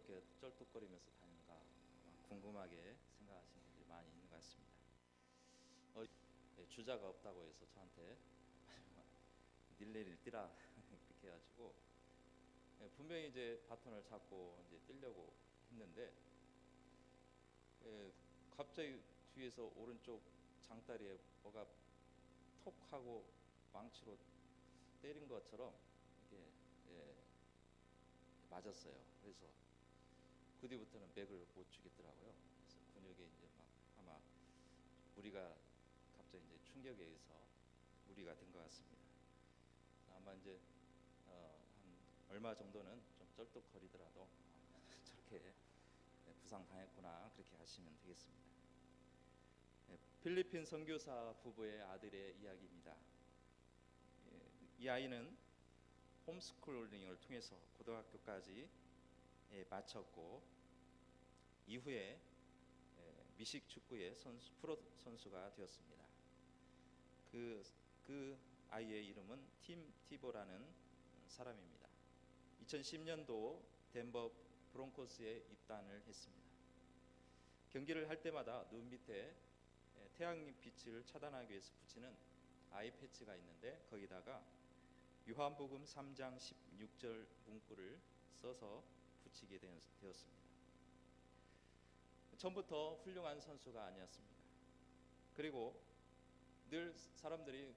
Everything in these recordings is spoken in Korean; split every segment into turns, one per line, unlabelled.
저렇게 쩔뚝거리면서 다니는가 아마 궁금하게 생각하시는 분들이 많이 있는 것 같습니다. 주자가 없다고 해서 저한테 닐레를 뛰라 이렇게 해가지고 분명히 이제 바톤을 잡고 이제 뛰려고 했는데 갑자기 뒤에서 오른쪽 장다리에 뭐가 톡 하고 망치로 때린 것처럼 이렇게 맞았어요. 그래서 그 뒤부터는 맥을 못 추겠더라고요. 그래서 근육에 이제 막 아마 무리가 갑자기 이제 충격에 의해서 무리가 된 것 같습니다. 아마 이제 한 얼마 정도는 좀 쩔뚝거리더라도 저렇게 부상 당했구나 그렇게 하시면 되겠습니다. 필리핀 선교사 부부의 아들의 이야기입니다. 이 아이는 홈스쿨링을 통해서 고등학교까지 마쳤고 이후에 미식 축구의 프로 선수가 되었습니다. 그 아이의 이름은 팀 티보라는 사람입니다. 2010년도 덴버 브론코스에 입단을 했습니다. 경기를 할 때마다 눈 밑에 태양빛을 차단하기 위해서 붙이는 아이 패치가 있는데 거기다가 요한복음 3장 16절 문구를 써서 붙이게 되었습니다. 처음부터 훌륭한 선수가 아니었습니다. 그리고 늘 사람들이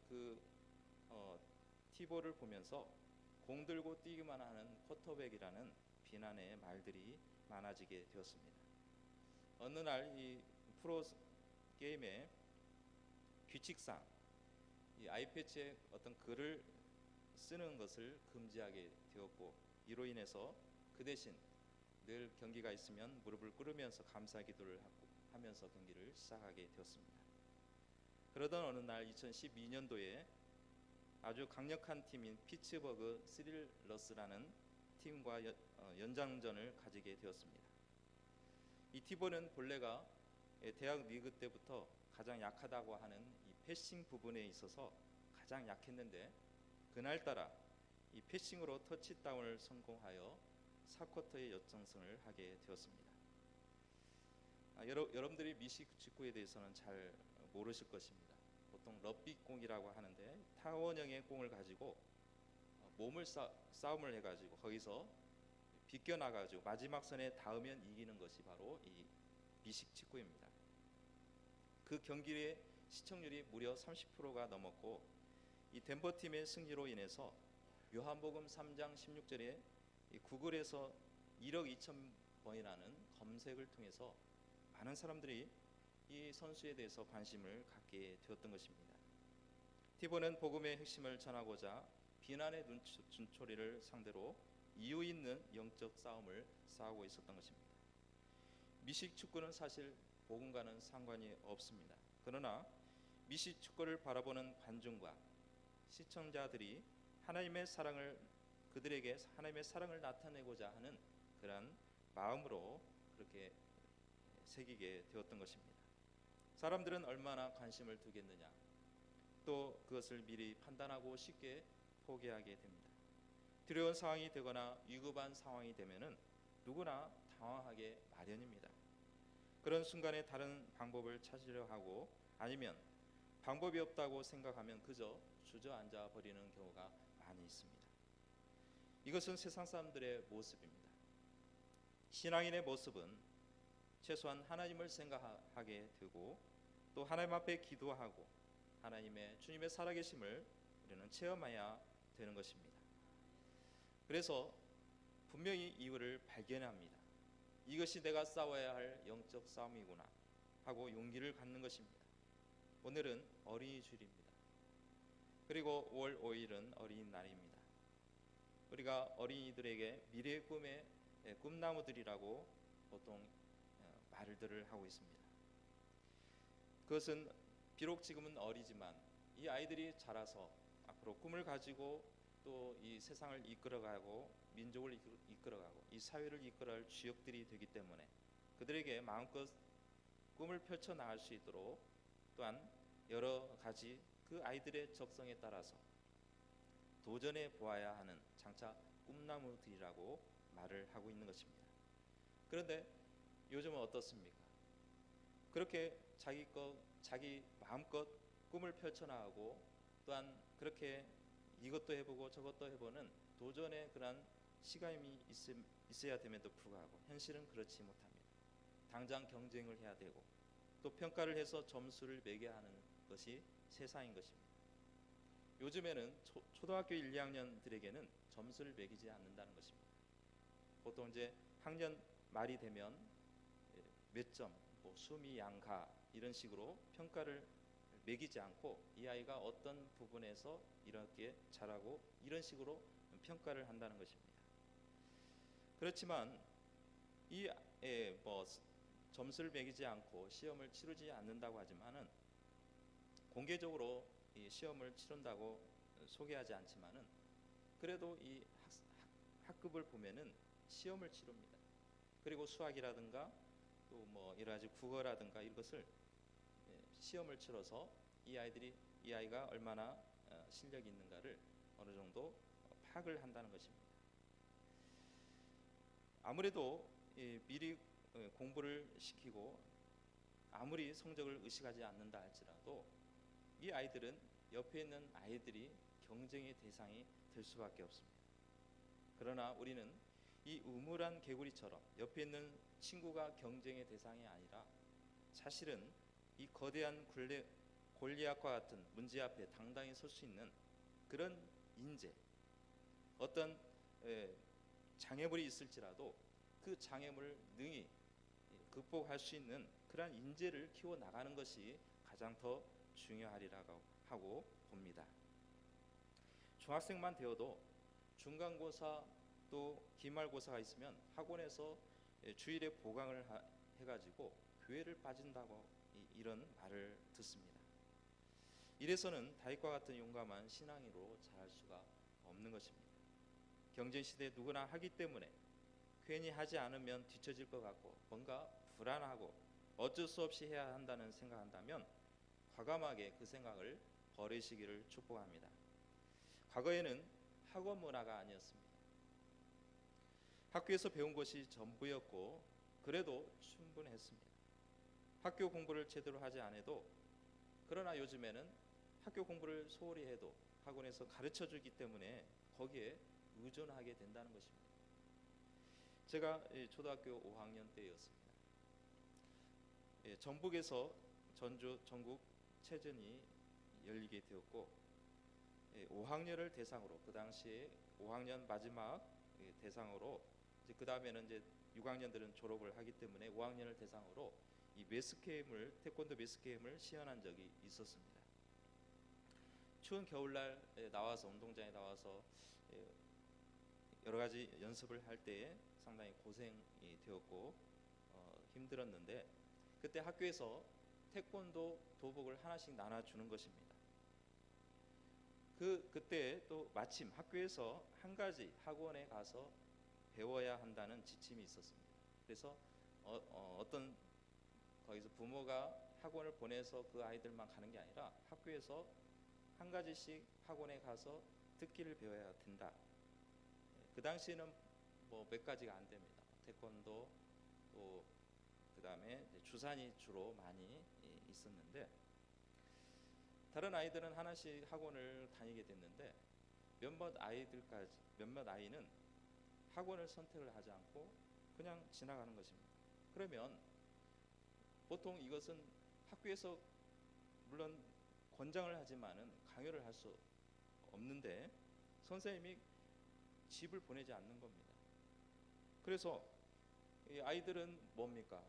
티보를 보면서 공 들고 뛰기만 하는 쿼터백이라는 비난의 말들이 많아지게 되었습니다. 어느 날 이 프로 게임의 규칙상 이 아이패치에 어떤 글을 쓰는 것을 금지하게 되었고 이로 인해서 그 대신 늘 경기가 있으면 무릎을 꿇으면서 감사 기도를 하면서 경기를 시작하게 되었습니다. 그러던 어느 날 2012년도에 아주 강력한 팀인 피츠버그 스틸러스라는 팀과 연장전을 가지게 되었습니다. 이 티보는 본래가 대학 리그 때부터 가장 약하다고 하는 이 패싱 부분에 있어서 가장 약했는데 그날따라 이 패싱으로 터치다운을 성공하여 4쿼터의 역전승을 하게 되었습니다. 여러분들이 미식 축구에 대해서는 잘 모르실 것입니다. 보통 럭비공이라고 하는데 타원형의 공을 가지고 몸을 싸움을 해가지고 거기서 비껴나가지고 마지막 선에 닿으면 이기는 것이 바로 이 미식 축구입니다. 그 경기의 시청률이 무려 30%가 넘었고 이 덴버 팀의 승리로 인해서 요한복음 3장 16절에 구글에서 1억 2천 번이라는 검색을 통해서 많은 사람들이 이 선수에 대해서 관심을 갖게 되었던 것입니다. 티보는 복음의 핵심을 전하고자 비난의 눈초리를 상대로 이유 있는 영적 싸움을 싸우고 있었던 것입니다. 미식 축구는 사실 복음과는 상관이 없습니다. 그러나 미식 축구를 바라보는 관중과 시청자들이 그들에게 하나님의 사랑을 나타내고자 하는 그런 마음으로 그렇게 새기게 되었던 것입니다. 사람들은 얼마나 관심을 두겠느냐, 또 그것을 미리 판단하고 쉽게 포기하게 됩니다. 두려운 상황이 되거나 위급한 상황이 되면은 누구나 당황하게 마련입니다. 그런 순간에 다른 방법을 찾으려 하고 아니면 방법이 없다고 생각하면 그저 주저앉아 버리는 경우가 많이 있습니다. 이것은 세상 사람들의 모습입니다. 신앙인의 모습은 최소한 하나님을 생각하게 되고 또 하나님 앞에 기도하고 주님의 살아계심을 우리는 체험해야 되는 것입니다. 그래서 분명히 이유를 발견합니다. 이것이 내가 싸워야 할 영적 싸움이구나 하고 용기를 갖는 것입니다. 오늘은 어린이 주일입니다. 그리고 5월 5일은 어린이날입니다. 우리가 어린이들에게 미래의 꿈의 꿈나무들이라고 보통 말들을 하고 있습니다. 그것은 비록 지금은 어리지만 이 아이들이 자라서 앞으로 꿈을 가지고 또 이 세상을 이끌어가고 민족을 이끌어가고 이 사회를 이끌어갈 주역들이 되기 때문에 그들에게 마음껏 꿈을 펼쳐나갈 수 있도록 또한 여러 가지 그 아이들의 적성에 따라서 도전해 보아야 하는 장차 꿈나무들이라고 말을 하고 있는 것입니다. 그런데 요즘은 어떻습니까? 그렇게 자기 마음껏 꿈을 펼쳐나가고 또한 그렇게 이것도 해보고 저것도 해보는 도전의 그런 시간이 있어야 됨에도 불구하고 현실은 그렇지 못합니다. 당장 경쟁을 해야 되고 또 평가를 해서 점수를 매겨야 하는 것이 세상인 것입니다. 요즘에는 초등학교 1, 2학년들에게는 점수를 매기지 않는다는 것입니다. 보통 이제 학년 말이 되면 몇 점, 뭐 수미, 양가 이런 식으로 평가를 매기지 않고 이 아이가 어떤 부분에서 이렇게 잘하고 이런 식으로 평가를 한다는 것입니다. 그렇지만 뭐 점수를 매기지 않고 시험을 치르지 않는다고 하지만은 공개적으로 이 시험을 치른다고 소개하지 않지만은 그래도 이 학급을 보면은 시험을 치릅니다. 그리고 수학이라든가 또 뭐 여러 가지 국어라든가 이것을 시험을 치러서 이 아이가 얼마나 실력이 있는가를 어느 정도 파악을 한다는 것입니다. 아무래도 미리 공부를 시키고 아무리 성적을 의식하지 않는다 할지라도 이 아이들은 옆에 있는 아이들이 경쟁의 대상이 될 수밖에 없습니다. 그러나 우리는 이 우물안 개구리처럼 옆에 있는 친구가 경쟁의 대상이 아니라 사실은 이 거대한 골리앗과 같은 문제 앞에 당당히 설 수 있는 그런 인재, 어떤 장애물이 있을지라도 그 장애물을 능히 극복할 수 있는 그러한 인재를 키워 나가는 것이 가장 더 중요하리라고 하고 봅니다. 중학생만 되어도 중간고사 또 기말고사가 있으면 학원에서 주일에 보강을 해가지고 교회를 빠진다고 이런 말을 듣습니다. 이래서는 다윗과 같은 용감한 신앙인으로 자랄 수가 없는 것입니다. 경쟁시대에 누구나 하기 때문에 괜히 하지 않으면 뒤처질 것 같고 뭔가 불안하고 어쩔 수 없이 해야 한다는 생각한다면 과감하게 그 생각을 버리시기를 축복합니다. 과거에는 학원 문화가 아니었습니다. 학교에서 배운 것이 전부였고 그래도 충분했습니다. 학교 공부를 제대로 하지 않아도 그러나 요즘에는 학교 공부를 소홀히 해도 학원에서 가르쳐 주기 때문에 거기에 의존하게 된다는 것입니다. 제가 초등학교 5학년 때였습니다. 전북에서 전국 체전이 열리게 되었고 5학년을 대상으로 그 당시에 5학년 마지막 대상으로 그 다음에는 이제 6학년들은 졸업을 하기 때문에 5학년을 대상으로 이 태권도 매스게임을 시연한 적이 있었습니다. 추운 겨울날 나와서 운동장에 나와서 여러 가지 연습을 할 때에 상당히 고생이 되었고 힘들었는데 그때 학교에서 태권도 도복을 하나씩 나눠주는 것입니다. 그때 또 마침 학교에서 한 가지 학원에 가서 배워야 한다는 지침이 있었습니다. 그래서 어떤 거기서 부모가 학원을 보내서 그 아이들만 가는 게 아니라 학교에서 한 가지씩 학원에 가서 특기를 배워야 된다. 그 당시에는 뭐 몇 가지가 안 됩니다. 태권도 또 그다음에 주산이 주로 많이 있었는데 다른 아이들은 하나씩 학원을 다니게 됐는데 몇몇 아이는 학원을 선택을 하지 않고 그냥 지나가는 것입니다. 그러면 보통 이것은 학교에서 물론 권장을 하지만은 강요를 할 수 없는데 선생님이 집을 보내지 않는 겁니다. 그래서 이 아이들은 뭡니까?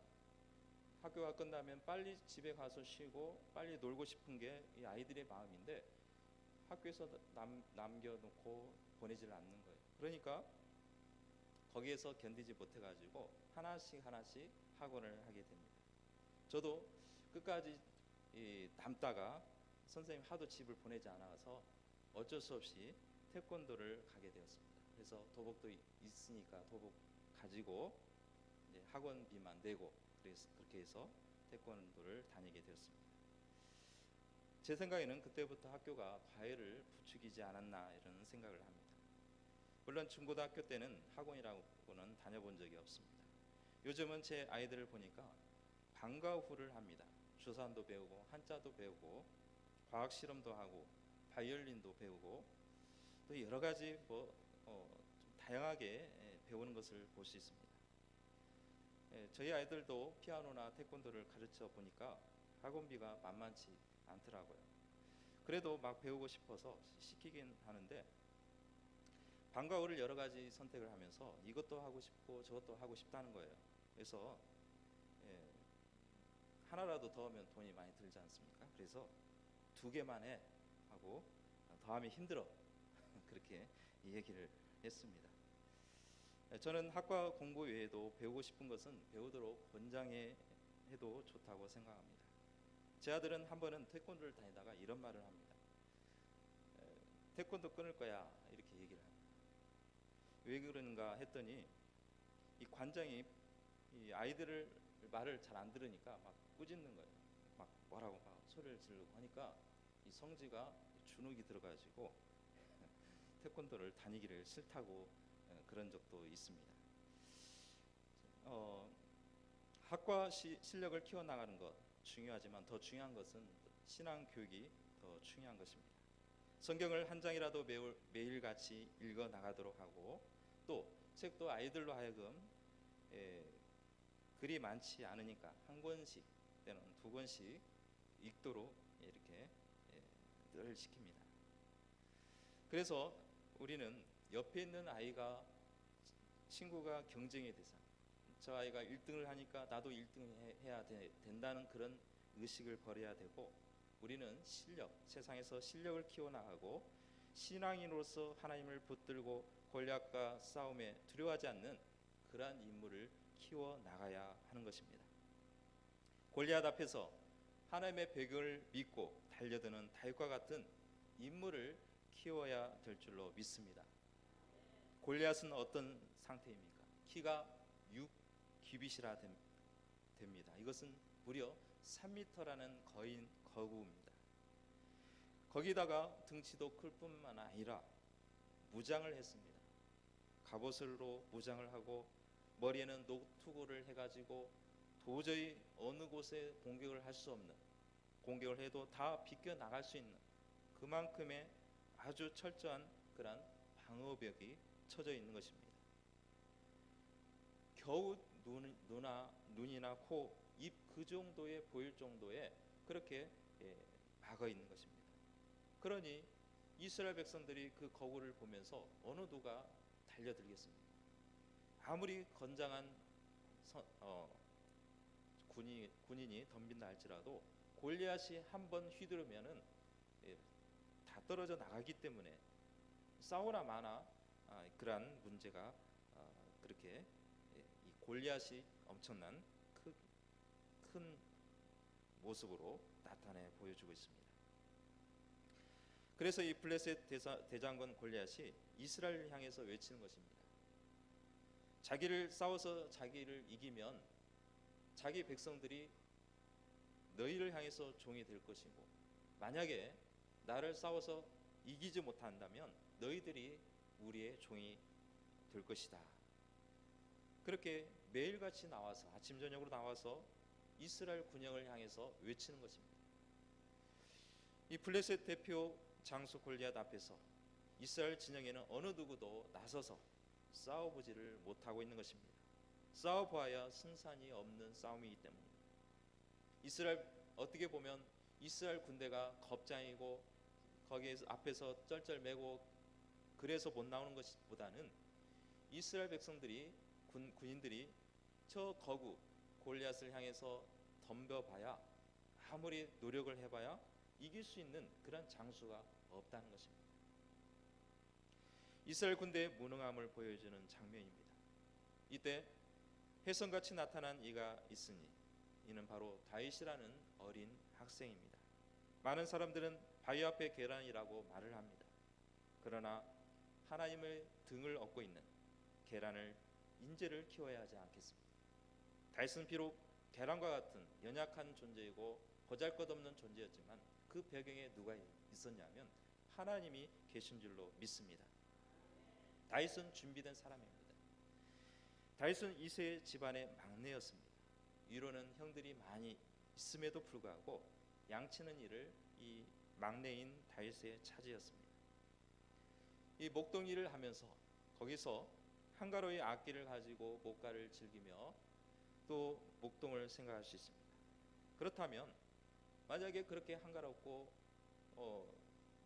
학교가 끝나면 빨리 집에 가서 쉬고 빨리 놀고 싶은 게 이 아이들의 마음인데 학교에서 남겨놓고 보내지를 않는 거예요. 그러니까 거기에서 견디지 못해가지고 하나씩 학원을 하게 됩니다. 저도 끝까지 남다가 선생님 하도 집을 보내지 않아서 어쩔 수 없이 태권도를 가게 되었습니다. 그래서 도복도 있으니까 도복 가지고 이제 학원비만 내고 그렇게 해서 태권도를 다니게 되었습니다. 제 생각에는 그때부터 학교가 과외를 부추기지 않았나 이런 생각을 합니다. 물론 중고등학교 때는 학원이라고는 다녀본 적이 없습니다. 요즘은 제 아이들을 보니까 방과 후를 합니다. 주산도 배우고 한자도 배우고 과학 실험도 하고 바이올린도 배우고 또 여러 가지 좀 다양하게 배우는 것을 볼 수 있습니다. 저희 아이들도 피아노나 태권도를 가르쳐 보니까 학원비가 만만치 않더라고요. 그래도 막 배우고 싶어서 시키긴 하는데 방과 후를 여러 가지 선택을 하면서 이것도 하고 싶고 저것도 하고 싶다는 거예요. 그래서 예, 하나라도 더 하면 돈이 많이 들지 않습니까? 그래서 두 개만 해 하고 더하면 힘들어 그렇게 얘기를 했습니다. 저는 학과 공부 외에도 배우고 싶은 것은 배우도록 권장해도 좋다고 생각합니다. 제 아들은 한 번은 태권도를 다니다가 이런 말을 합니다. 태권도 끊을 거야 이렇게 얘기를 합니다. 왜 그러는가 했더니 이 관장이 이 아이들을 말을 잘 안 들으니까 막 꾸짖는 거예요. 막 뭐라고 막 소리를 지르고 하니까 이 성지가 주눅이 들어가지고 태권도를 다니기를 싫다고 그런 적도 있습니다. 학과 실력을 키워나가는 것 중요하지만 더 중요한 것은 신앙 교육이 더 중요한 것입니다. 성경을 한 장이라도 매일같이 읽어 나가도록 하고 또 책도 아이들로 하여금 글이 많지 않으니까 한 권씩 때는 두 권씩 읽도록 이렇게 늘 시킵니다. 그래서 우리는 옆에 있는 아이가 친구가 경쟁의 대상, 저 아이가 1등을 하니까 나도 1등 해야 된다는 그런 의식을 버려야 되고 우리는 세상에서 실력을 키워나가고 신앙인으로서 하나님을 붙들고 골리앗과 싸움에 두려워하지 않는 그러한 인물을 키워나가야 하는 것입니다. 골리앗 앞에서 하나님의 배경을 믿고 달려드는 다윗과 같은 인물을 키워야 될 줄로 믿습니다. 골리앗은 어떤 상태입니까? 키가 6규빗이라 됩니다. 이것은 무려 3m라는 거구입니다. 거기다가 등치도 클 뿐만 아니라 무장을 했습니다. 갑옷으로 무장을 하고 머리에는 노투구를 해가지고 도저히 어느 곳에 공격을 할 수 없는, 공격을 해도 다 비껴나갈 수 있는 그만큼의 아주 철저한 그런 방어벽이 쳐져 있는 것입니다. 겨우 눈이나 코, 입 그 정도에 보일 정도에 그렇게 막아 있는 것입니다. 그러니 이스라엘 백성들이 그 거구를 보면서 어느 누가 달려들겠습니까? 아무리 건장한 군인이 덤빈다 할지라도 골리앗이 한번 휘두르면은 다 떨어져 나가기 때문에 싸우나 마나 그러한 문제가 그렇게 이 골리앗이 엄청난 큰 모습으로 나타내 보여주고 있습니다. 그래서 이 블레셋 대장군 골리앗이 이스라엘을 향해서 외치는 것입니다. 자기를 싸워서 자기를 이기면 자기 백성들이 너희를 향해서 종이 될 것이고 만약에 나를 싸워서 이기지 못한다면 너희들이 우리의 종이 될 것이다. 그렇게 매일같이 나와서 아침 저녁으로 나와서 이스라엘 군영을 향해서 외치는 것입니다. 이 블레셋 대표 장수 골리앗 앞에서 이스라엘 진영에는 어느 누구도 나서서 싸워보지를 못하고 있는 것입니다. 싸워보아야 승산이 없는 싸움이기 때문입니다. 어떻게 보면 이스라엘 군대가 겁장이고 거기에서 앞에서 쩔쩔매고 그래서 못 나오는 것보다는 이스라엘 백성들이 군인들이 저 거구 골리앗을 향해서 덤벼봐야 아무리 노력을 해봐야 이길 수 있는 그런 장수가 없다는 것입니다. 이스라엘 군대의 무능함을 보여주는 장면입니다. 이때 혜성같이 나타난 이가 있으니 이는 바로 다윗이라는 어린 학생입니다. 많은 사람들은 바위 앞의 계란이라고 말을 합니다. 그러나 하나님의 등을 얻고 있는 계란을 인재를 키워야 하지 않겠습니까? 다윗은 비록 계란과 같은 연약한 존재이고 보잘것없는 존재였지만 그 배경에 누가 있었냐면 하나님이 계신 줄로 믿습니다. 다윗은 준비된 사람입니다. 다윗은 이세 집안의 막내였습니다. 위로는 형들이 많이 있음에도 불구하고 양치는 일을 이 막내인 다윗의 차지였습니다. 이 목동일을 하면서 거기서 한가로이 악기를 가지고 목가를 즐기며 또 목동을 생각할 수 있습니다. 그렇다면 만약에 그렇게 한가롭고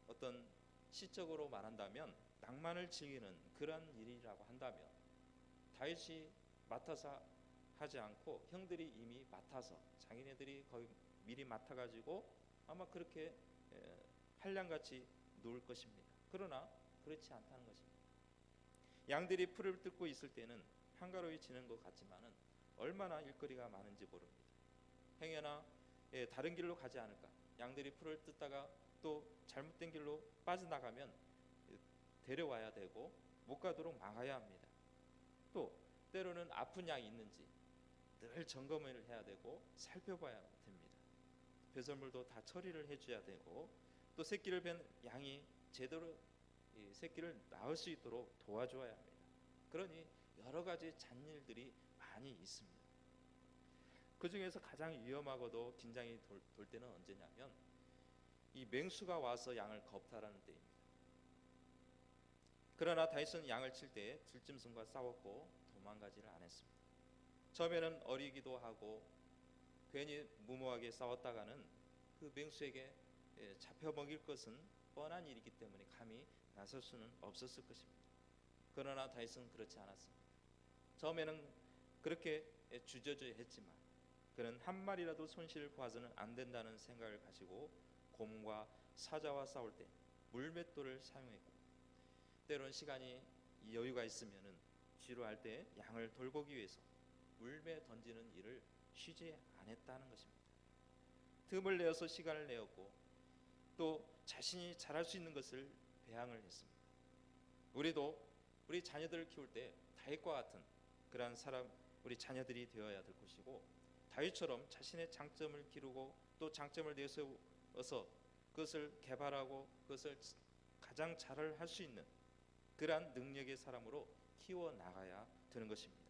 어떤 시적으로 말한다면 낭만을 즐기는 그런 일이라고 한다면 다윗이 맡아서 하지 않고 형들이 이미 맡아서 자기네들이 거의 미리 맡아가지고 아마 그렇게 한량같이 놀 것입니다. 그러나 그렇지 않다는 것입니다. 양들이 풀을 뜯고 있을 때는 한가로이 지는 것 같지만은 얼마나 일거리가 많은지 모릅니다. 행여나 다른 길로 가지 않을까, 양들이 풀을 뜯다가 또 잘못된 길로 빠져나가면 데려와야 되고 못 가도록 막아야 합니다. 또 때로는 아픈 양이 있는지 늘 점검을 해야 되고 살펴봐야 됩니다. 배설물도 다 처리를 해줘야 되고 또 새끼를 뵌 양이 제대로 새끼를 낳을 수 있도록 도와줘야 합니다. 그러니 여러 가지 잔일들이 많이 있습니다. 그 중에서 가장 위험하고도 긴장이 돌 때는 언제냐면 이 맹수가 와서 양을 겁탈하는 때입니다. 그러나 다윗은 양을 칠 때 들짐승과 싸웠고 도망가지를 않았습니다. 처음에는 어리기도 하고 괜히 무모하게 싸웠다가는 그 맹수에게 잡혀 먹일 것은 뻔한 일이기 때문에 감히 나설 수는 없었을 것입니다. 그러나 다윗은 그렇지 않았습니다. 처음에는 그렇게 주저주저했지만 그는 한 마리라도 손실을 봐서는 안 된다는 생각을 가지고 곰과 사자와 싸울 때 물맷돌을 사용했고 때론 시간이 여유가 있으면은 지루할 때 양을 돌보기 위해서 물매 던지는 일을 쉬지 않았다는 것입니다. 틈을 내어서 시간을 내었고 또 자신이 잘할 수 있는 것을 배양을 했습니다. 우리도 우리 자녀들을 키울 때 다윗과 같은 그러한 사람, 우리 자녀들이 되어야 될 것이고 다윗처럼 자신의 장점을 기르고 또 장점을 내세워서 그것을 개발하고 그것을 가장 잘 할 수 있는 그러한 능력의 사람으로 키워 나가야 되는 것입니다.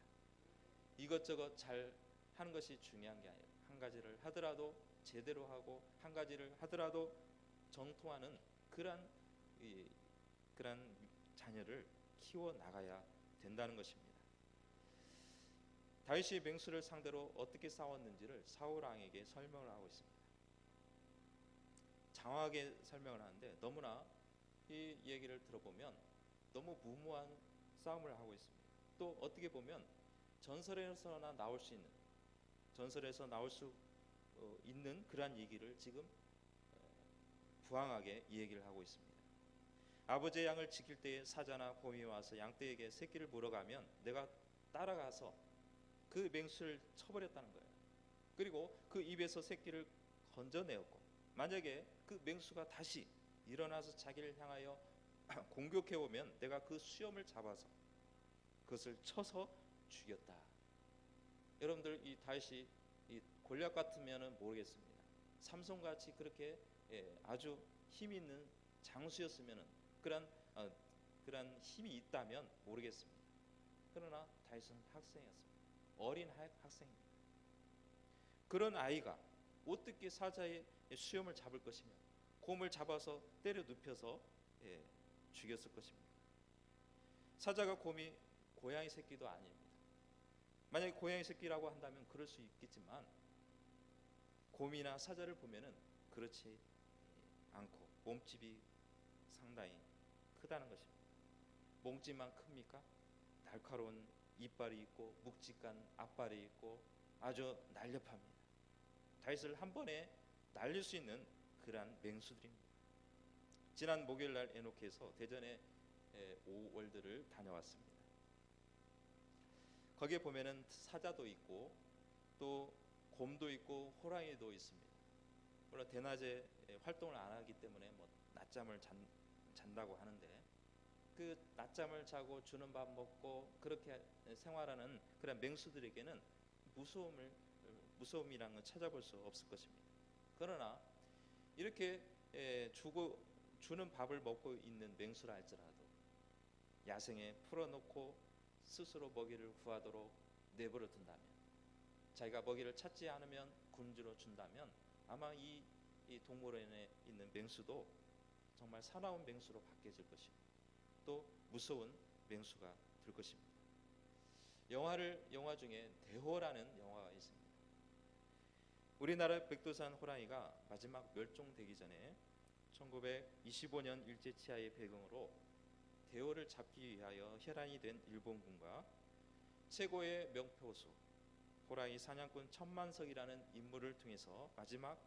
이것저것 잘 하는 것이 중요한 게 아니라 한 가지를 하더라도 제대로 하고 한 가지를 하더라도 정통하는 그러한 자녀를 키워 나가야 된다는 것입니다. 다윗이 맹수를 상대로 어떻게 싸웠는지를 사울 왕에게 설명을 하고 있습니다. 장황하게 설명을 하는데 너무나 이 얘기를 들어보면 너무 무모한 싸움을 하고 있습니다. 또 어떻게 보면 전설에서나 나올 수 있는 전설에서 나올 수 있는 그러한 얘기를 지금 부황하게 이 얘기를 하고 있습니다. 아버지의 양을 지킬 때에 사자나 곰이 와서 양떼에게 새끼를 물어가면 내가 따라가서 그 맹수를 쳐버렸다는 거예요. 그리고 그 입에서 새끼를 건져내었고 만약에 그 맹수가 다시 일어나서 자기를 향하여 공격해 오면 내가 그 수염을 잡아서 그것을 쳐서 죽였다. 여러분들 이 다윗이 이 골리앗 같으면은 모르겠습니다. 삼손같이 그렇게 아주 힘 있는 장수였으면은 그런 힘이 있다면 모르겠습니다. 그러나 다윗은 학생이었습니다. 어린 학생입니다. 그런 아이가 어떻게 사자의 수염을 잡을 것이며 곰을 잡아서 때려 눕혀서 죽였을 것입니다. 사자가 곰이 고양이 새끼도 아닙니다. 만약에 고양이 새끼라고 한다면 그럴 수 있겠지만 곰이나 사자를 보면은 그렇지 않고 몸집이 상당히 크다는 것입니다. 몸집만 큽니까? 날카로운 이빨이 있고 묵직한 앞발이 있고 아주 날렵합니다. 다윗을 한 번에 날릴 수 있는 그러한 맹수들입니다. 지난 목요일 날 에녹에서 대전에 오월드를 다녀왔습니다. 거기에 보면은 사자도 있고 또 곰도 있고 호랑이도 있습니다. 물론 대낮에 활동을 안 하기 때문에 뭐 낮잠을 잔다고 하는데 그 낮잠을 자고 주는 밥 먹고 그렇게 생활하는 그런 맹수들에게는 무서움이라는 걸 찾아볼 수 없을 것입니다. 그러나 이렇게 주는 밥을 먹고 있는 맹수라 할지라도 야생에 풀어놓고 스스로 먹이를 구하도록 내버려 둔다면, 자기가 먹이를 찾지 않으면 굶주려 준다면 아마 이 동물원에 있는 맹수도 정말 사나운 맹수로 바뀌어질 것이고 또 무서운 맹수가 될 것입니다. 영화 중에 대호라는 영화가 있습니다. 우리나라 백두산 호랑이가 마지막 멸종되기 전에 1925년 일제치하의 배경으로 대호를 잡기 위하여 혈안이 된 일본군과 최고의 명표수 호랑이 사냥꾼 천만석이라는 인물을 통해서 마지막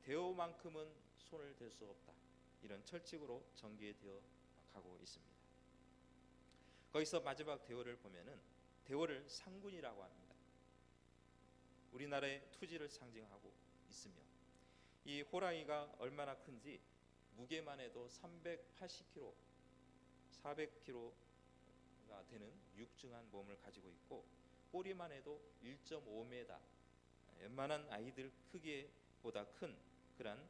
대호만큼은 손을 댈 수 없다, 이런 철칙으로 전개되어 가고 있습니다. 거기서 마지막 대호를 보면은 대호를 상군이라고 합니다. 우리나라의 투지를 상징하고 있으며 이 호랑이가 얼마나 큰지 무게만 해도 380kg, 400kg가 되는 육중한 몸을 가지고 있고 꼬리만 해도 1.5m, 웬만한 아이들 크기보다 큰 그런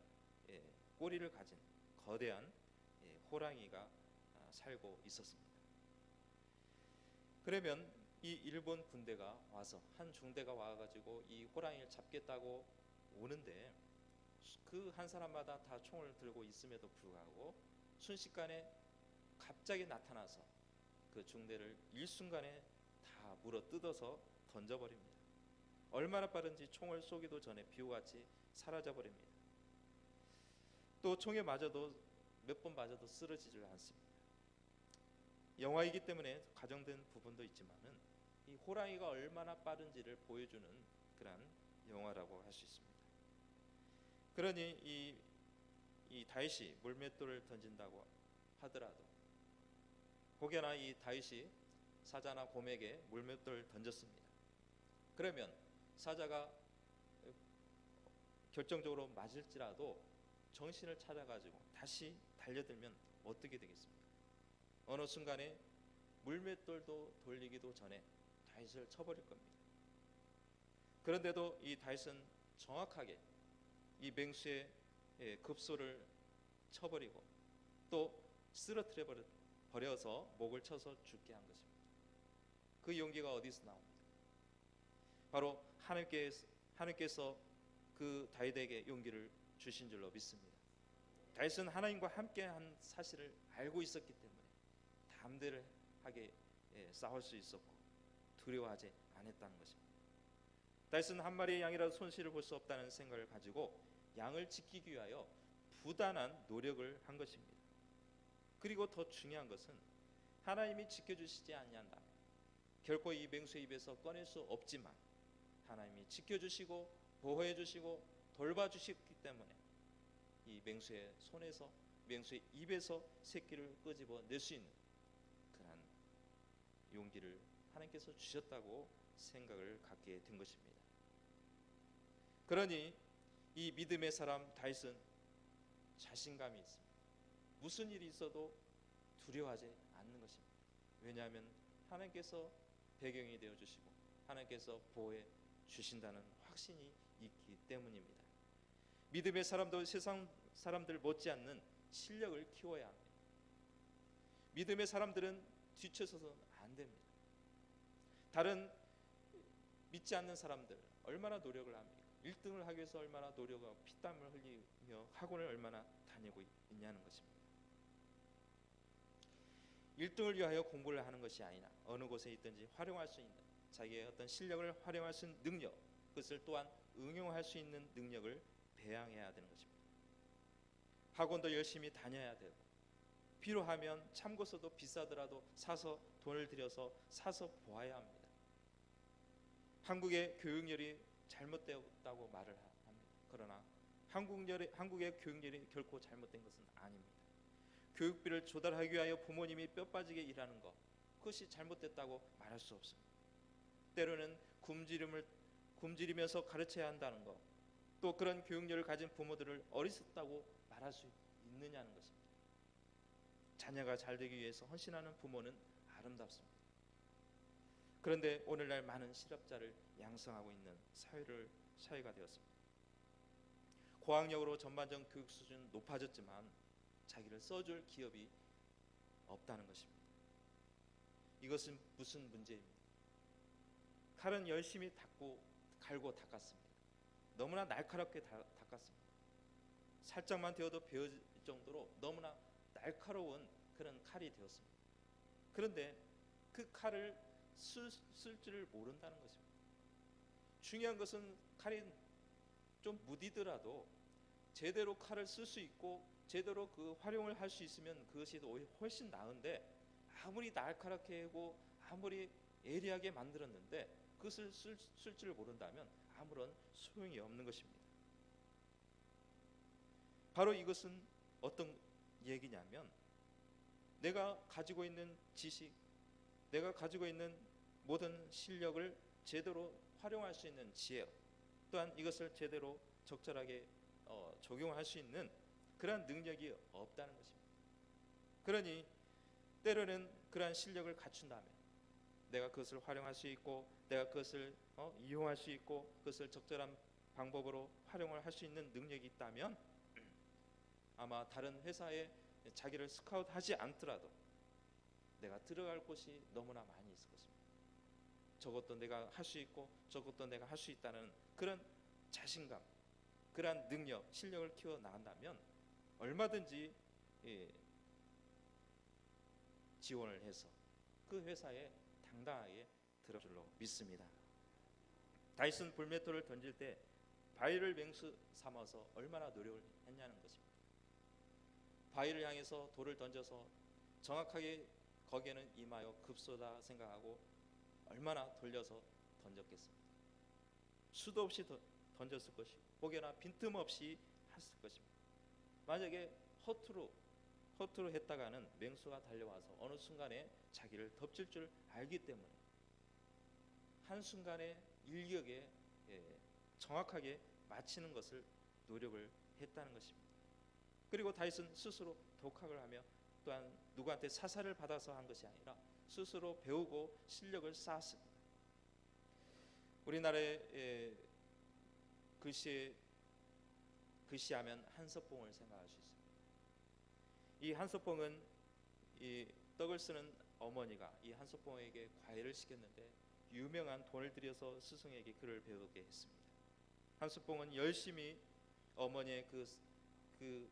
꼬리를 가진 거대한 호랑이가 살고 있었습니다. 그러면 이 일본 군대가 와서 한 중대가 와가지고 이 호랑이를 잡겠다고 오는데 그 한 사람마다 다 총을 들고 있음에도 불구하고 순식간에 갑자기 나타나서 그 중대를 일순간에 다 물어 뜯어서 던져버립니다. 얼마나 빠른지 총을 쏘기도 전에 비호같이 사라져버립니다. 또 총에 맞아도 몇 번 맞아도 쓰러지질 않습니다. 영화이기 때문에 가정된 부분도 있지만은 이 호랑이가 얼마나 빠른지를 보여주는 그런 영화라고 할 수 있습니다. 그러니 이 다윗이 물맷돌을 던진다고 하더라도 혹여나 이 다윗이 사자나 곰에게 물맷돌을 던졌습니다. 그러면 사자가 결정적으로 맞을지라도 정신을 차려가지고 다시 달려들면 어떻게 되겠습니까? 어느 순간에 물맷돌도 돌리기도 전에 다윗을 쳐버릴 겁니다. 그런데도 이 다윗은 정확하게 이 맹수의 급소를 쳐버리고 또 쓰러뜨려 버려서 목을 쳐서 죽게 한 것입니다. 그 용기가 어디서 나옵니까? 바로 하나님께서 그 다윗에게 용기를 주신 줄로 믿습니다. 다윗은 하나님과 함께한 사실을 알고 있었기 때문에 담대하게 싸울 수 있었고 두려워하지 않았다는 것입니다. 다윗은 한 마리의 양이라도 손실을 볼 수 없다는 생각을 가지고 양을 지키기 위하여 부단한 노력을 한 것입니다. 그리고 더 중요한 것은 하나님이 지켜주시지 아니한다, 결코 이 맹수의 입에서 꺼낼 수 없지만 하나님이 지켜주시고 보호해주시고 돌봐주셨기 때문에 이 맹수의 손에서, 맹수의 입에서 새끼를 끄집어낼 수 있는 그런 용기를 하나님께서 주셨다고 생각을 갖게 된 것입니다. 그러니 이 믿음의 사람 다윗은 자신감이 있습니다. 무슨 일이 있어도 두려워하지 않는 것입니다. 왜냐하면 하나님께서 배경이 되어주시고 하나님께서 보호해 주신다는 확신이 있기 때문입니다. 믿음의 사람도 세상 사람들 못지않는 실력을 키워야 합니다. 믿음의 사람들은 뒤쳐서는 안 됩니다. 다른 믿지 않는 사람들 얼마나 노력을 합니까? 1등을 하기 위해서 얼마나 노력하고 피땀을 흘리며 학원을 얼마나 다니고 있냐는 것입니다. 1등을 위하여 공부를 하는 것이 아니라 어느 곳에 있든지 활용할 수 있는 자기의 어떤 실력을 활용할 수 있는 능력, 그것을 또한 응용할 수 있는 능력을 배양해야 되는 것입니다. 학원도 열심히 다녀야 되고 필요하면 참고서도 비싸더라도 사서 돈을 들여서 사서 보아야 합니다. 한국의 교육열이 잘못되었다고 말을 합니다. 그러나 한국의 교육열이 결코 잘못된 것은 아닙니다. 교육비를 조달하기 위하여 부모님이 뼈 빠지게 일하는 것, 그것이 잘못됐다고 말할 수 없습니다. 때로는 굶주리면서 가르쳐야 한다는 것, 또 그런 교육열을 가진 부모들을 어리석다고 말할 수 있느냐는 것입니다. 자녀가 잘 되기 위해서 헌신하는 부모는 아름답습니다. 그런데 오늘날 많은 실업자를 양성하고 있는 사회가 되었습니다. 고학력으로 전반적 교육 수준 높아졌지만 자기를 써줄 기업이 없다는 것입니다. 이것은 무슨 문제입니까? 칼은 열심히 갈고 닦았습니다. 너무나 날카롭게 닦았습니다. 살짝만 되어도 베어질 정도로 너무나 날카로운 그런 칼이 되었습니다. 그런데 그 칼을 쓸 줄을 모른다는 것입니다. 중요한 것은 칼이 좀 무디더라도 제대로 칼을 쓸 수 있고 제대로 그 활용을 할 수 있으면 그것이 훨씬 나은데, 아무리 날카롭게 하고 아무리 예리하게 만들었는데 그것을 쓸 줄 모른다면 아무런 소용이 없는 것입니다. 바로 이것은 어떤 얘기냐면, 내가 가지고 있는 지식, 내가 가지고 있는 모든 실력을 제대로 활용할 수 있는 지혜, 또한 이것을 제대로 적절하게 적용할 수 있는 그러한 능력이 없다는 것입니다. 그러니 때로는 그러한 실력을 갖춘다면 내가 그것을 활용할 수 있고 내가 그것을 이용할 수 있고 그것을 적절한 방법으로 활용을 할 수 있는 능력이 있다면 아마 다른 회사에 자기를 스카우트하지 않더라도 내가 들어갈 곳이 너무나 많이 있을 것입니다. 저것도 내가 할 수 있고 저것도 내가 할 수 있다는 그런 자신감, 그러한 능력, 실력을 키워 나간다면 얼마든지 지원을 해서 그 회사에 당당하게 들어갈 줄로 믿습니다. 다윗은 불맷돌을 던질 때 바위를 맹수 삼아서 얼마나 노력을 했냐는 것입니다. 바위를 향해서 돌을 던져서 정확하게 거기에는 임하여 급소다 생각하고 얼마나 돌려서 던졌겠습니까? 수도 없이 던졌을 것이고 혹여나 빈틈없이 했을 것입니다. 만약에 허투루 했다가는 맹수가 달려와서 어느 순간에 자기를 덮칠 줄 알기 때문에 한순간에 일격에 정확하게 맞히는 것을 노력을 했다는 것입니다. 그리고 다윗은 스스로 독학을 하며 또한 누구한테 사사를 받아서 한 것이 아니라 스스로 배우고 실력을 쌓았습니다. 우리나라의 글씨하면 한석봉을 생각할 수 있습니다. 이 한석봉은 이 떡을 쓰는 어머니가 이 한석봉에게 과외를 시켰는데 유명한 돈을 들여서 스승에게 글을 배우게 했습니다. 한석봉은 열심히 어머니의 그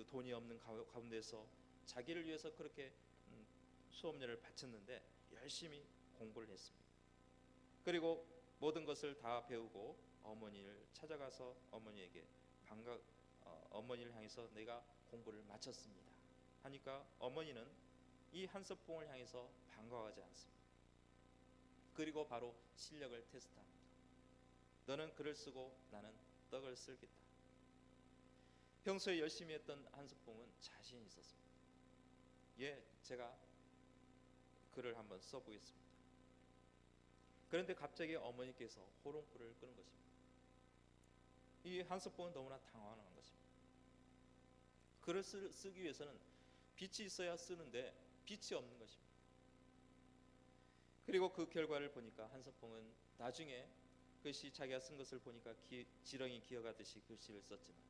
돈이 없는 가운데서 자기를 위해서 그렇게 수업료를 바쳤는데 열심히 공부를 했습니다. 그리고 모든 것을 다 배우고 어머니를 찾아가서 어머니에게 어머니를 향해서 내가 공부를 마쳤습니다 하니까 어머니는 이 한석봉을 향해서 반가워하지 않습니다. 그리고 바로 실력을 테스트합니다. 너는 글을 쓰고 나는 떡을 쓸겠다. 평소에 열심히 했던 한석봉은 자신이 있었습니다. 제가 글을 한번 써보겠습니다. 그런데 갑자기 어머니께서 호롱불을 끄는 것입니다. 이 한석봉은 너무나 당황한 것입니다. 글을 쓰기 위해서는 빛이 있어야 쓰는데 빛이 없는 것입니다. 그리고 그 결과를 보니까 한석봉은 나중에 글씨 자기가 쓴 것을 보니까 지렁이 기어가듯이 글씨를 썼지만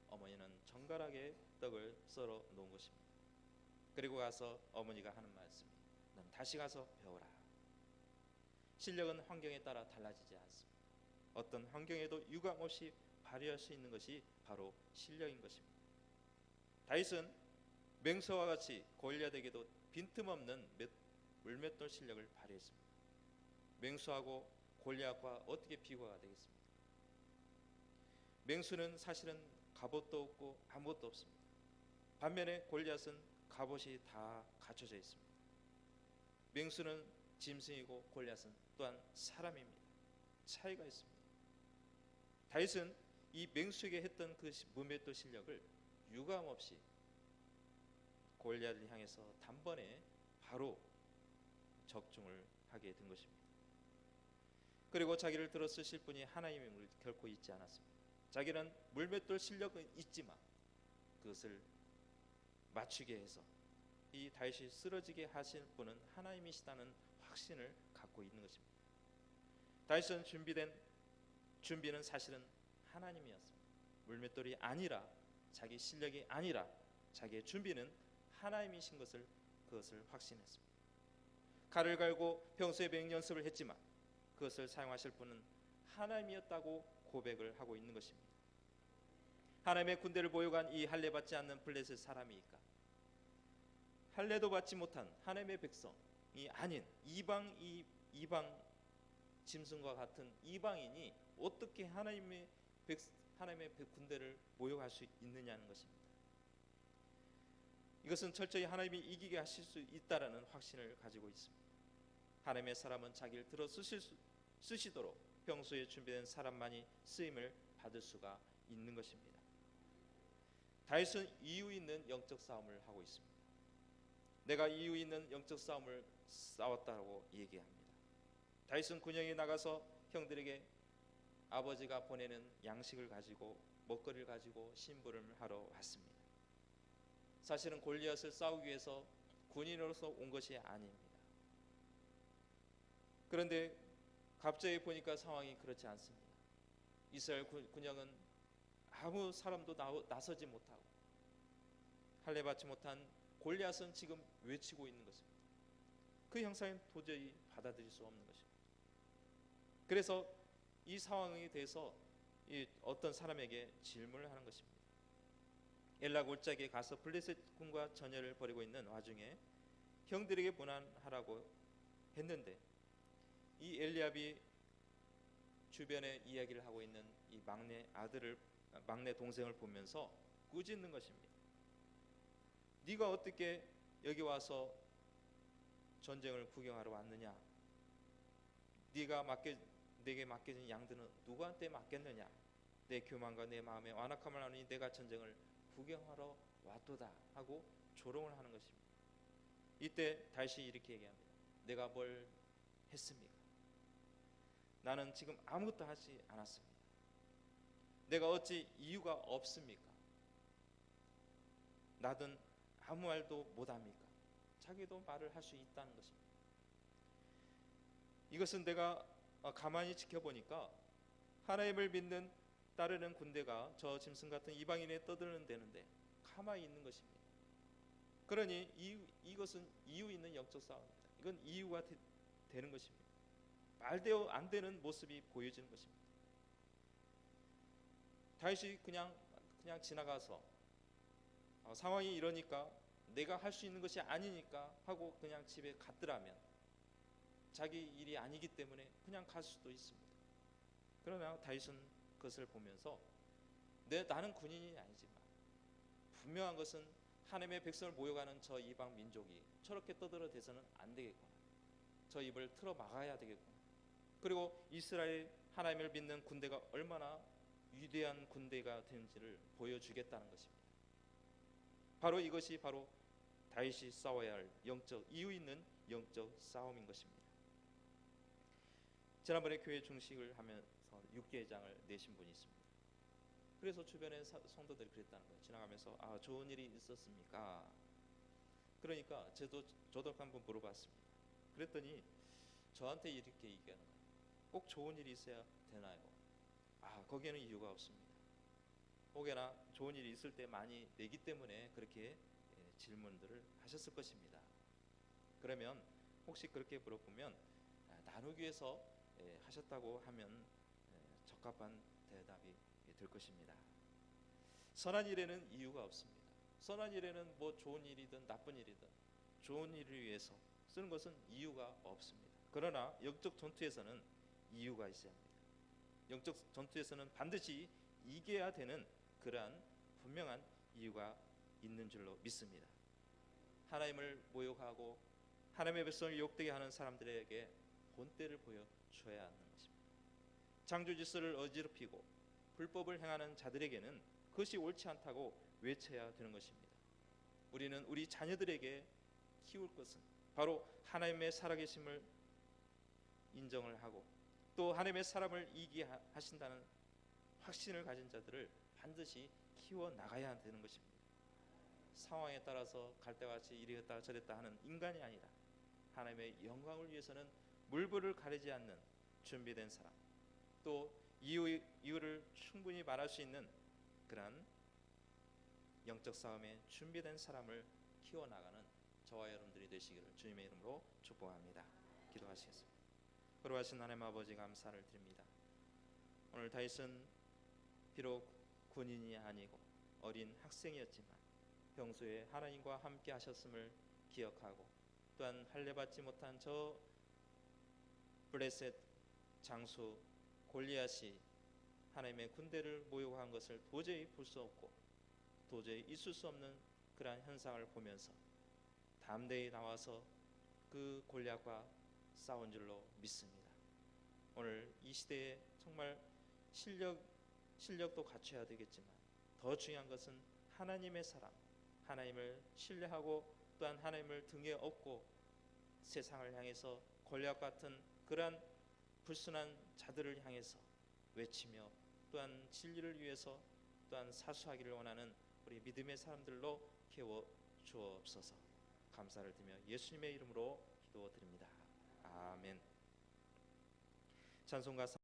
어머니는 정갈하게 떡을 썰어 놓은 것입니다. 그리고 가서 어머니가 하는 말씀이 넌 다시 가서 배워라. 실력은 환경에 따라 달라지지 않습니다. 어떤 환경에도 유감없이 발휘할 수 있는 것이 바로 실력인 것입니다. 다윗은 맹수와 같이 골리앗에게도 빈틈없는 물맷돌 실력을 발휘했습니다. 맹수하고 골리앗과 어떻게 비교가 되겠습니까? 맹수는 사실은 갑옷도 없고 아무것도 없습니다. 반면에 골리앗은 갑옷이 다 갖춰져 있습니다. 맹수는 짐승이고 골리앗은 또한 사람입니다. 차이가 있습니다. 다윗은 이 맹수에게 했던 그 물맷돌 실력을 유감없이 골리앗을 향해서 단번에 바로 적중을 하게 된 것입니다. 그리고 자기를 들어 쓰실 분이 하나님임을 결코 잊지 않았습니다. 자기는 물맷돌 실력은 있지만 그것을 맞추게 해서 이 다윗이 쓰러지게 하실 분은 하나님이시다는 확신을 갖고 있는 것입니다. 다윗은 준비는 사실은 하나님이었습니다. 물맷돌이 아니라 자기 실력이 아니라 자기의 준비는 하나님이신 그것을 확신했습니다. 칼을 갈고 평소에 배행 연습을 했지만 그것을 사용하실 분은 하나님이었다고 고백을 하고 있는 것입니다. 하나님의 군대를 보유한 이 할례 받지 않는 블레셋 사람이니까 할례도 받지 못한 하나님의 백성이 아닌 이방 짐승과 같은 이방인이 어떻게 하나님의 군대를 모욕할 수 있느냐는 것입니다. 이것은 철저히 하나님이 이기게 하실 수 있다라는 확신을 가지고 있습니다. 하나님의 사람은 자기를 들어 쓰시도록 평소에 준비된 사람만이 쓰임을 받을 수가 있는 것입니다. 다윗은 이유 있는 영적 싸움을 하고 있습니다. 내가 이유 있는 영적 싸움을 싸웠다고 얘기합니다. 다윗은 군영에 나가서 형들에게 아버지가 보내는 양식을 가지고 먹거리를 가지고 심부름을 하러 왔습니다. 사실은 골리앗을 싸우기 위해서 군인으로서 온 것이 아닙니다. 그런데 갑자기 보니까 상황이 그렇지 않습니다. 이스라엘 군영은 아무 사람도 나서지 못하고 할례 받지 못한 골리앗은 지금 외치고 있는 것입니다. 그 형상은 도저히 받아들일 수 없는 것입니다. 그래서 이 상황에 대해서 어떤 사람에게 질문을 하는 것입니다. 엘라 골짜기에 가서 블레셋 군과 전열을 벌이고 있는 와중에 형들에게 문안하라고 했는데 이 엘리압이 주변에 이야기를 하고 있는 이 막내 동생을 보면서 꾸짖는 것입니다. 네가 어떻게 여기 와서 전쟁을 구경하러 왔느냐? 내게 맡겨진 양들은 누구한테 맡겼느냐? 내 교만과 내 마음의 완악함을 아느니 내가 전쟁을 구경하러 왔도다 하고 조롱을 하는 것입니다. 이때 다시 이렇게 얘기합니다. 내가 뭘 했습니까? 나는 지금 아무것도 하지 않았습니다. 내가 어찌 이유가 없습니까? 나든 아무 말도 못합니까? 자기도 말을 할 수 있다는 것입니다. 이것은 내가 가만히 지켜보니까 하나님을 믿는 따르는 군대가 저 짐승 같은 이방인에 떠드는데 가만히 있는 것입니다. 그러니 이것은 이유 있는 영적 싸움입니다. 이건 이유가 되는 것입니다. 말대로 안 되는 모습이 보여지는 것입니다. 다윗이 그냥 지나가서 상황이 이러니까 내가 할 수 있는 것이 아니니까 하고 그냥 집에 갔더라면 자기 일이 아니기 때문에 그냥 갈 수도 있습니다. 그러나 다윗은 그것을 보면서 나는 군인이 아니지만 분명한 것은 하나님의 백성을 모욕하는 저 이방 민족이 저렇게 떠들어대서는 안 되겠구나. 저 입을 틀어 막아야 되겠구나. 그리고 이스라엘 하나님을 믿는 군대가 얼마나 위대한 군대가 되는지를 보여주겠다는 것입니다. 바로 이것이 바로 다윗이 싸워야 할 이유 있는 영적 싸움인 것입니다. 지난번에 교회 중식을 하면서 육개장을 내신 분이 있습니다. 그래서 주변에 성도들이 그랬다는 거예요. 지나가면서 좋은 일이 있었습니까? 그러니까 저도 한번 물어봤습니다. 그랬더니 저한테 이렇게 얘기하는 거예요. 꼭 좋은 일이 있어야 되나요? 거기에는 이유가 없습니다. 혹여나 좋은 일이 있을 때 많이 내기 때문에 그렇게 질문들을 하셨을 것입니다. 그러면 혹시 그렇게 물어보면 나누기 위해서 하셨다고 하면 적합한 대답이 될 것입니다. 선한 일에는 이유가 없습니다. 선한 일에는 뭐 좋은 일이든 나쁜 일이든 좋은 일을 위해서 쓰는 것은 이유가 없습니다. 그러나 영적 전투에서는 이유가 있어야 합니다. 영적 전투에서는 반드시 이겨야 되는 그러한 분명한 이유가 있는 줄로 믿습니다. 하나님을 모욕하고 하나님의 백성을 욕되게 하는 사람들에게 본때를 보여줘야 하는 것입니다. 창조 질서를 어지럽히고 불법을 행하는 자들에게는 그것이 옳지 않다고 외쳐야 되는 것입니다. 우리는 우리 자녀들에게 키울 것은 바로 하나님의 살아계심을 인정을 하고 또 하나님의 사람을 이기게 하신다는 확신을 가진 자들을 반드시 키워나가야 되는 것입니다. 상황에 따라서 갈대같이 이랬다 저랬다 하는 인간이 아니라 하나님의 영광을 위해서는 물불을 가리지 않는 준비된 사람, 또 이유를 충분히 말할 수 있는 그러한 영적 싸움에 준비된 사람을 키워나가는 저와 여러분들이 되시기를 주님의 이름으로 축복합니다. 기도하시겠습니다. 거룩하신 하나님 아버지 감사를 드립니다. 오늘 다윗은 비록 군인이 아니고 어린 학생이었지만 평소에 하나님과 함께 하셨음을 기억하고 또한 할례받지 못한 저 블레셋 장수 골리앗이 하나님의 군대를 모욕한 것을 도저히 볼 수 없고 도저히 있을 수 없는 그러한 현상을 보면서 담대히 나와서 그 골리앗과 싸운 줄로 믿습니다. 오늘 이 시대에 정말 실력도 갖춰야 되겠지만 더 중요한 것은 하나님의 사랑, 하나님을 신뢰하고 또한 하나님을 등에 업고 세상을 향해서 골리앗 같은 그러한 불순한 자들을 향해서 외치며 또한 진리를 위해서 또한 사수하기를 원하는 우리 믿음의 사람들로 키워 주옵소서. 감사를 드리며 예수님의 이름으로 기도드립니다. 아멘. 찬송가